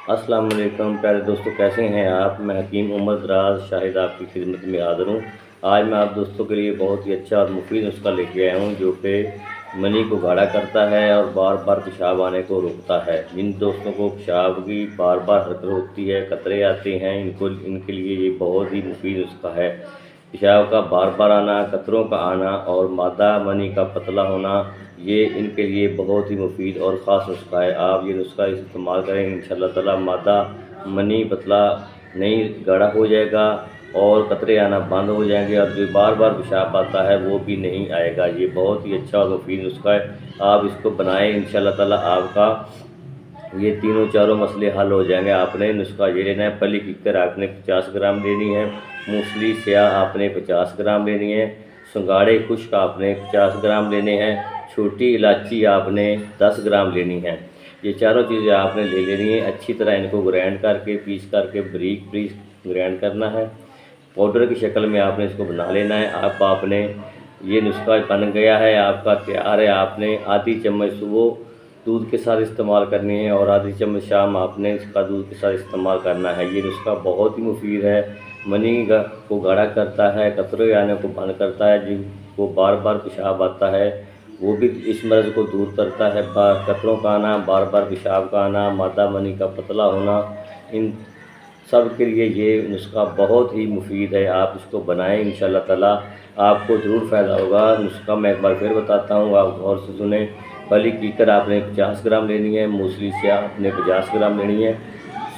अस्सलाम वालेकुम प्यारे दोस्तों, कैसे हैं आप। मैं हकीम उमर दराज शाहिद आपकी खिदमत में हाज़िर हूँ। आज मैं आप दोस्तों के लिए बहुत ही अच्छा और मुफीद नुस्खा लेके आया हूँ जो कि मनी को गाढ़ा करता है और बार बार पेशाब आने को रोकता है। जिन दोस्तों को पेशाब की बार बार हरकत होती है, कतरे आते हैं, इनके लिए ये बहुत ही मुफीद नुस्खा है। पेशाब का बार बार आना, कतरों का आना और मादा मनी का पतला होना, ये इनके लिए बहुत ही मुफीद और ख़ास नुस्खा है। आप ये नुस्खा इस्तेमाल करें, इंशाअल्लाह ताला मादा मनी पतला नहीं गाढ़ा हो जाएगा और कतरे आना बंद हो जाएंगे और जो बार बार पेशाब आता है वो भी नहीं आएगा। ये बहुत ही अच्छा और मुफीद नुस्खा है। आप इसको बनाएं, इंशाअल्लाह ताला आपका ये तीनों चारों मसले हल हो जाएंगे। आपने नुस्खा ये लेना है, पली कीकर आपने 50 ग्राम लेनी है, मूंगफली स्याह आपने 50 ग्राम लेनी है, सिंगाड़े खुश्क आपने 50 ग्राम लेने हैं, छोटी इलायची आपने 10 ग्राम लेनी है। ये चारों चीज़ें आपने ले लेनी है। अच्छी तरह इनको ग्राइंड करके पीस करके बारीक ग्राइंड करना है। पाउडर की शक्ल में आपने इसको बना लेना है। आपने ये नुस्खा बन गया है, आपका तैयार है। आपने आधी चम्मच सुबह दूध के साथ इस्तेमाल करनी है और आधी चम्मच शाम आपने इसका दूध के साथ इस्तेमाल करना है। ये नुस्खा बहुत ही मुफीद है, मनी को गाढ़ा करता है, कतरे आने को बंद करता है, जिनको बार बार पेशाब आता है वो भी इस मर्ज़ को दूर करता है। कतरों का आना, बार बार पेशाब का आना, मादा मनी का पतला होना, इन सब के लिए ये नुस्खा बहुत ही मुफीद है। आप इसको बनाएं, इंशाअल्लाह ताला आपको ज़रूर फ़ायदा होगा। नुस्खा मैं एक बार फिर बताता हूँ, आप गौर से सुने। पली कीकर आपने 50 ग्राम लेनी है, मूसली स्याह आपने 50 ग्राम लेनी है,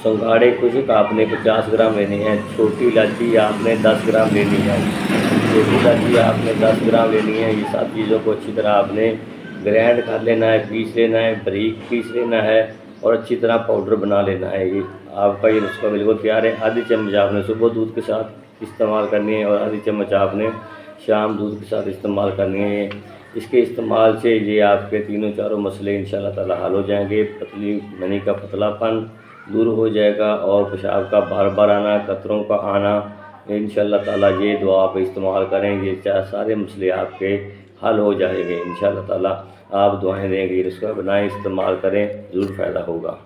सिंगाड़े खुश्क आपने 50 ग्राम लेनी है, छोटी इलायची आपने 10 ग्राम लेनी है, छोटी इलायची आपने 10 ग्राम लेनी है। ये सब चीज़ों को अच्छी तरह आपने ग्राइंड कर लेना है, पीस लेना है, बारीक पीस लेना है और अच्छी तरह पाउडर बना लेना है। ये आपका ये नुस्खा बिल्कुल तैयार है। आधी चम्मच आपने सुबह दूध के साथ इस्तेमाल करनी है और आधी चम्मच आपने शाम दूध के साथ इस्तेमाल करनी है। इसके इस्तेमाल से ये आपके तीनों चारों मसले इंशाअल्लाह ताला हल हो जाएंगे। पतली मनी का पतलापन दूर हो जाएगा और पेशाब का बार बार आना, कतरों का आना, इंशाअल्लाह ताला ये दुआ आप इस्तेमाल करें, ये सारे मसले आपके हल हो जाएंगे। इंशाअल्लाह ताला आप दुआएं देंगे, इसका बनाएं, इस्तेमाल करें, ज़रूर फ़ायदा होगा।